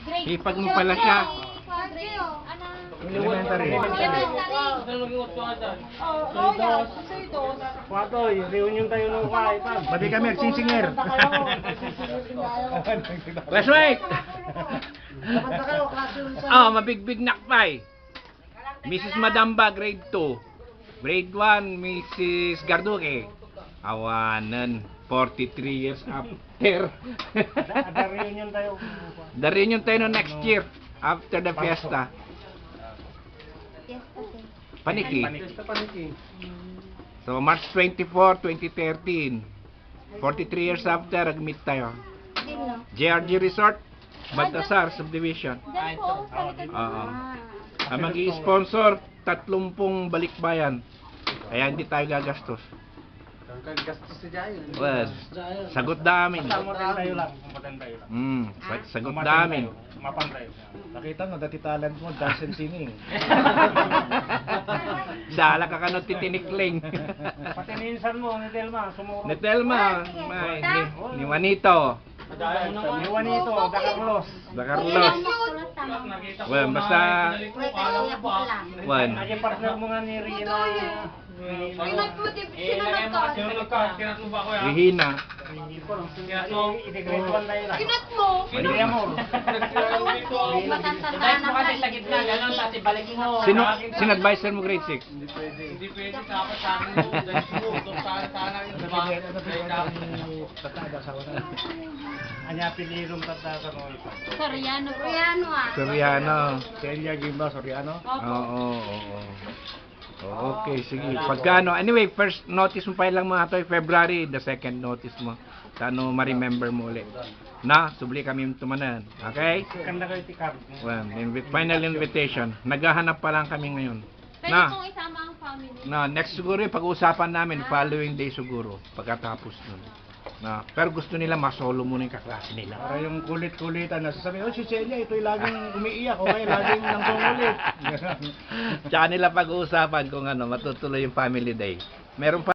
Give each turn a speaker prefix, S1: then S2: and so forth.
S1: Hipag mo pala siya.
S2: Elementary.
S3: Watoy, reunion tayo nung kaitan.
S2: Ba't di kami nagsisinger?
S1: Classmate! Oh, mabigbig nakpay. Mrs. Madamba, grade 2. Grade 1, Mrs. Garduque. Awanan, 43 years after.
S3: Ada reunion tayo.
S1: The reunion tayo no next year, after the fiesta. Paniki.
S3: Fiesta Paniki.
S1: So, March 24, 2013. 43 years after, nag-meet tayo. JRG Resort, Baltasar Subdivision. Oo. Ang mag-i-sponsor, 30 balikbayan. Kaya hindi tayo gagastos.
S3: Gastos si Jayo.
S1: Well, sagot namin.
S3: Kumpatan tayo lang.
S1: Sagot namin.
S3: Mapan tayo.
S2: Nakita mo, dati talent mo, dance and singing.
S1: Sala ka kanot titinikling.
S3: Pati minsan mo, ni Telma, sumuro.
S1: Ni Telma, ni Juanito,
S3: Ni Juanito, da Carlos.
S1: da Carlos. Well, basta, well,
S3: Naging partner mo nga ni Rina.
S1: Rihina.
S3: I-grade 1 tayo lang.
S4: Kinat mo!
S3: Hindi amor.
S4: Matantandaan na
S5: Kasi sa gitna, gano'n, tapos ibalik mo.
S1: Sino advisor mo grade 6?
S5: Hindi pwede, dapat sa akin mo, ganito mo, sana yung
S3: Anya pilirong tata sa mga ito.
S4: Soriano po.
S1: Soriano.
S2: Celia Gimba, Soriano.
S1: Oo. Okay, sige. Pagkano? Anyway, first notice mo pa lang mga to, February, the second notice mo. Tano ma-remember mo ulit. Na, subli kami tumanan. Okay?
S3: Kanda kayo tikar.
S1: Well, final invitation. Naghahanap pa lang kami ngayon.
S4: Pwede
S1: Na,
S4: pong isama ang family.
S1: next siguro yung pag-uusapan namin, following day siguro, pagkatapos nun. Na, pero gusto nila masolo muna yung kaklase nila.
S2: Para yung kulit-kulitan na sasabihin, oh si Celia, ito'y laging umiiyak, okay, laging nang kulit.
S1: Tsaka nila pag-uusapan kung ano, matutuloy yung family day. Meron pa